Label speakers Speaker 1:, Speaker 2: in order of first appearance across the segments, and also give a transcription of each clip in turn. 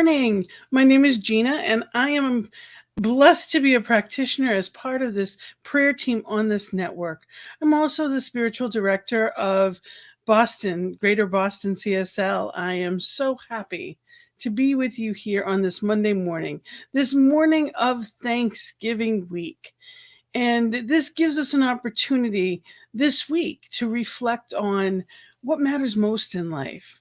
Speaker 1: morning. My name is Gina, and I am blessed to be a practitioner as part of this prayer team on this network. I'm also the spiritual director of Greater Boston CSL. I am so happy to be with you here on this Monday morning, this morning of Thanksgiving week. And this gives us an opportunity this week to reflect on what matters most in life.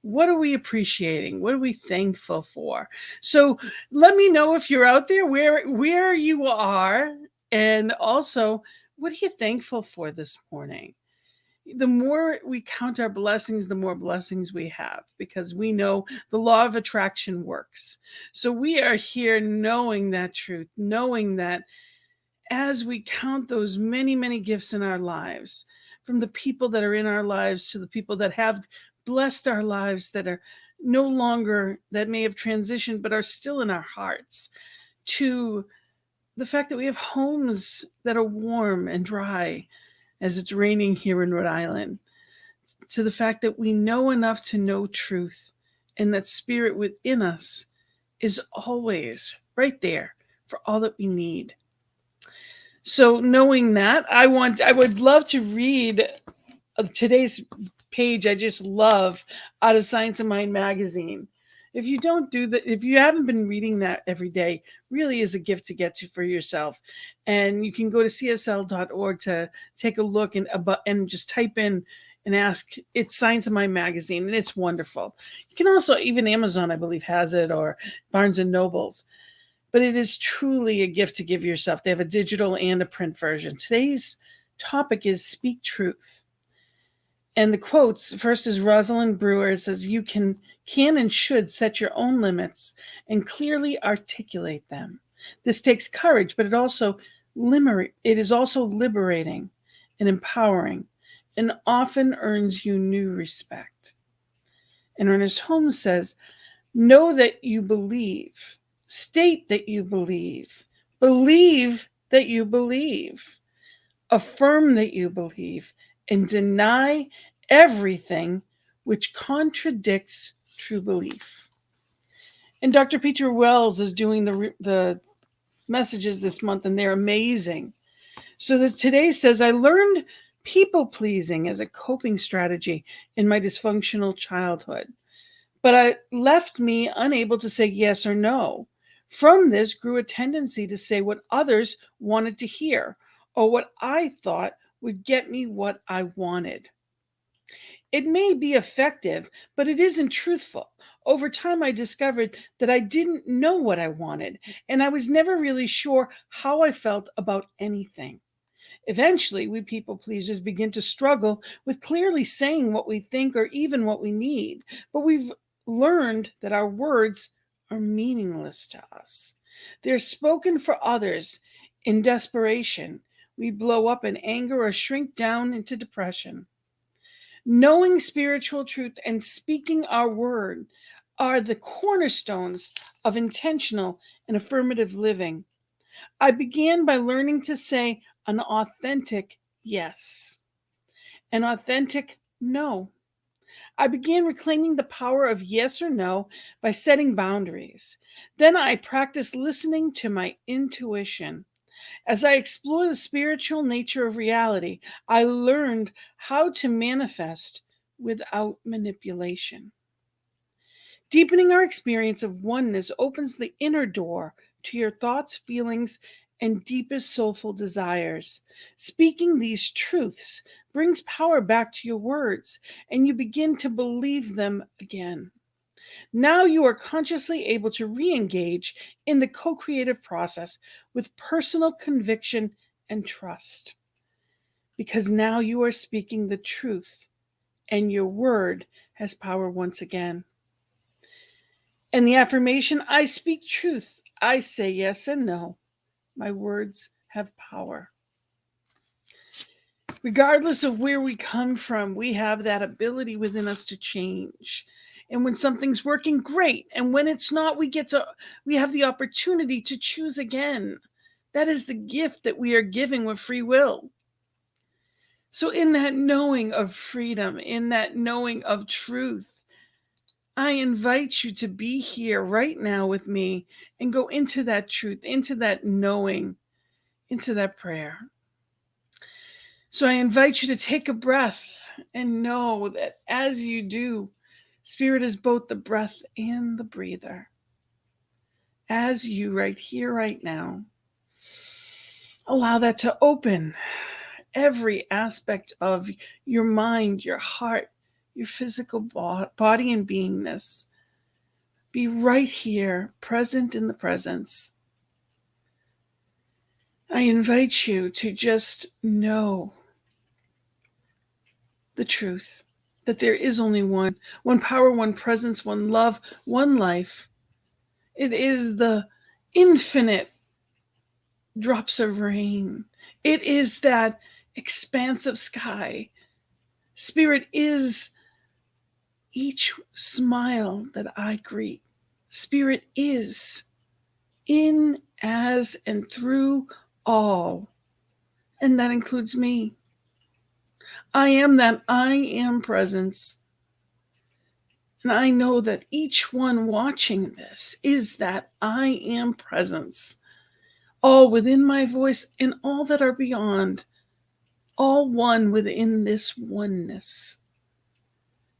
Speaker 1: What are we appreciating? What are we thankful for? So let me know if you're out there where you are, and also what are you thankful for this morning? The more we count our blessings, the more blessings we have, because we know the law of attraction works. So we are here knowing that truth, knowing that as we count those many, many gifts in our lives, from the people that are in our lives to the people that have blessed our lives, that are no longer, that may have transitioned, but are still in our hearts, to the fact that we have homes that are warm and dry as it's raining here in Rhode Island, to the fact that we know enough to know truth, and that spirit within us is always right there for all that we need. So knowing that, I would love to read today's page. I just love out of Science of Mind magazine. If you don't do that, if you haven't been reading that every day, really is a gift to get to for yourself. And you can go to csl.org to take a look and just type in and ask. It's Science of Mind magazine, and it's wonderful. You can also, even Amazon, I believe, has it, or Barnes and Nobles. But it is truly a gift to give yourself. They have a digital and a print version. Today's topic is Speak Truth. And the quotes, first is Rosalind Brewer. It says, you can and should set your own limits and clearly articulate them. This takes courage, but it is also liberating and empowering, and often earns you new respect. And Ernest Holmes says, know that you believe. State that you believe that you believe, affirm that you believe, and deny everything which contradicts true belief. And Dr. Peter Wells is doing the messages this month, and they're amazing. So today says, I learned people-pleasing as a coping strategy in my dysfunctional childhood, but it left me unable to say yes or no. From this grew a tendency to say what others wanted to hear, or what I thought would get me what I wanted. It may be effective, but it isn't truthful. Over time, I discovered that I didn't know what I wanted, and I was never really sure how I felt about anything. Eventually, we people pleasers begin to struggle with clearly saying what we think or even what we need, but we've learned that our words are meaningless to us. They're spoken for others in desperation. We blow up in anger or shrink down into depression. Knowing spiritual truth and speaking our word are the cornerstones of intentional and affirmative living. I began by learning to say an authentic yes, an authentic no. I began reclaiming the power of yes or no by setting boundaries. Then I practiced listening to my intuition. As I explore the spiritual nature of reality, I learned how to manifest without manipulation. Deepening our experience of oneness opens the inner door to your thoughts, feelings, and deepest soulful desires. Speaking these truths brings power back to your words, and you begin to believe them again. Now you are consciously able to re-engage in the co-creative process with personal conviction and trust, because now you are speaking the truth, and your word has power once again. And the affirmation, I speak truth. I say yes and no. My words have power. Regardless of where we come from, we have that ability within us to change. And when something's working, great. And when it's not, we have the opportunity to choose again. That is the gift that we are giving with free will. So in that knowing of freedom, in that knowing of truth, I invite you to be here right now with me and go into that truth, into that knowing, into that prayer. So I invite you to take a breath and know that as you do, Spirit is both the breath and the breather. As you, right here, right now, allow that to open every aspect of your mind, your heart, your physical body and beingness. Be right here, present in the presence. I invite you to just know the truth that there is only one power, one presence, one love, one life. It is the infinite drops of rain. It is that expansive sky. Spirit is each smile that I greet. Spirit is in, as, and through all. And that includes me. I am that I am presence. And I know that each one watching this is that I am presence, all within my voice and all that are beyond, all one within this oneness.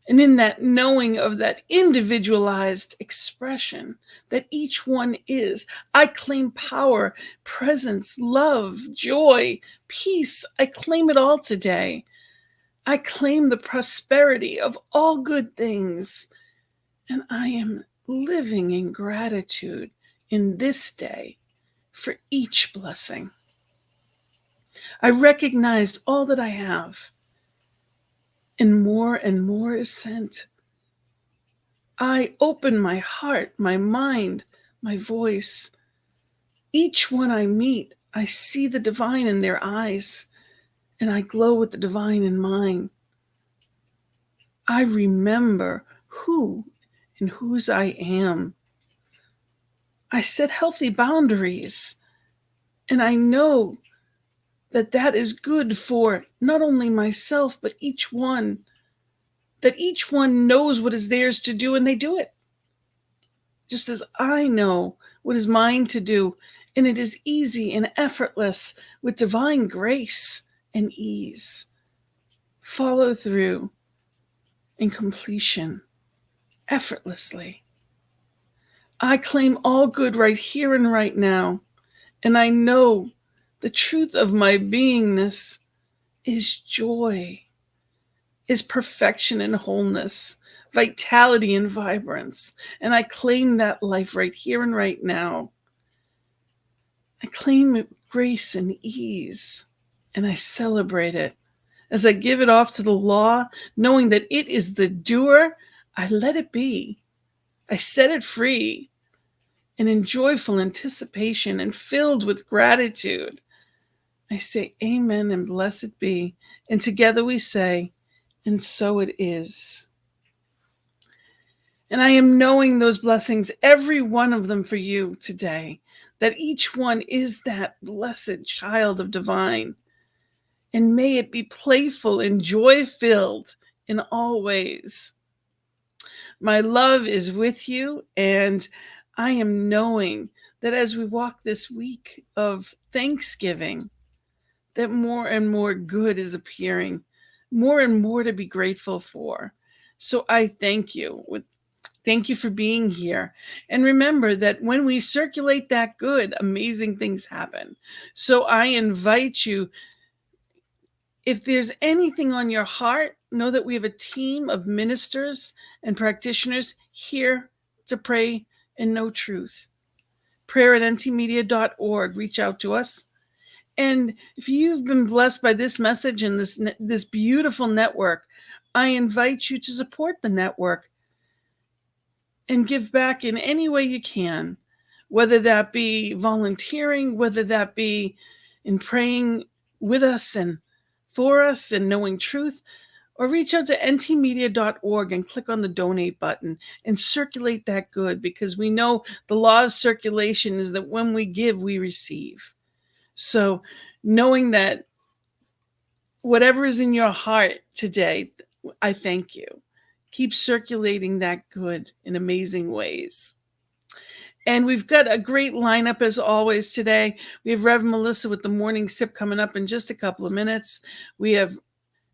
Speaker 1: And in that knowing of that individualized expression that each one is, I claim power, presence, love, joy, peace. I claim it all today. I claim the prosperity of all good things. And I am living in gratitude in this day for each blessing. I recognized all that I have, and more is sent. I open my heart, my mind, my voice. Each one I meet, I see the divine in their eyes, and I glow with the divine in mine. I remember who and whose I am. I set healthy boundaries, and I know that that is good for not only myself, but each one, that each one knows what is theirs to do and they do it. Just as I know what is mine to do, and it is easy and effortless with divine grace and ease. Follow through and completion effortlessly. I claim all good right here and right now, and I know the truth of my beingness is joy, is perfection and wholeness, vitality and vibrance. And I claim that life right here and right now. I claim grace and ease, and I celebrate it. As I give it off to the law, knowing that it is the doer, I let it be. I set it free, and in joyful anticipation and filled with gratitude, I say amen and blessed be. And together we say, and so it is. And I am knowing those blessings, every one of them for you today, that each one is that blessed child of divine. And may it be playful and joy-filled in all ways. My love is with you, and I am knowing that as we walk this week of Thanksgiving, that more and more good is appearing, more and more to be grateful for. So I thank you. Thank you for being here. And remember that when we circulate that good, amazing things happen. So I invite you, if there's anything on your heart, know that we have a team of ministers and practitioners here to pray and know truth. prayer@ntmedia.org. Reach out to us. And if you've been blessed by this message and this beautiful network, I invite you to support the network and give back in any way you can, whether that be volunteering, whether that be in praying with us and for us and knowing truth, or reach out to ntmedia.org and click on the donate button and circulate that good, because we know the law of circulation is that when we give, we receive. So knowing that whatever is in your heart today, I thank you. Keep circulating that good in amazing ways. And we've got a great lineup as always today. We have Rev Melissa with the morning sip coming up in just a couple of minutes. We have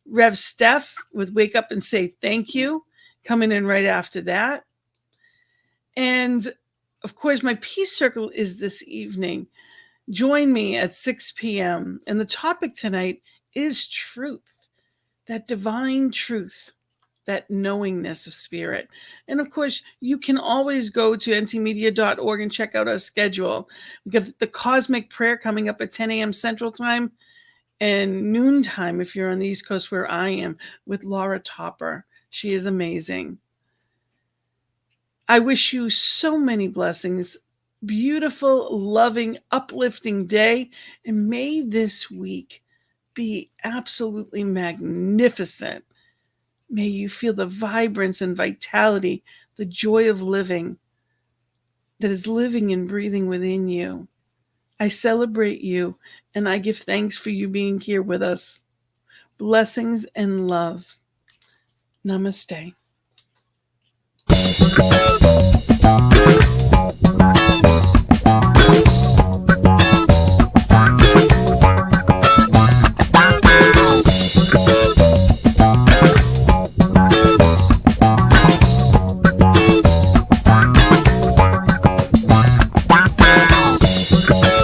Speaker 1: Rev Steph with Wake Up and Say Thank You coming in right after that. And of course, my Peace Circle is this evening. Join me at 6 p.m. And the topic tonight is truth, that divine truth, that knowingness of spirit. And of course, you can always go to ntmedia.org and check out our schedule. We have the Cosmic Prayer coming up at 10 a.m. Central Time and noontime if you're on the East Coast where I am with Laura Topper. She is amazing. I wish you so many blessings, beautiful, loving, uplifting day, and may this week be absolutely magnificent. May you feel the vibrance and vitality, the joy of living that is living and breathing within you. I celebrate you, and I give thanks for you being here with us. Blessings and love. Namaste.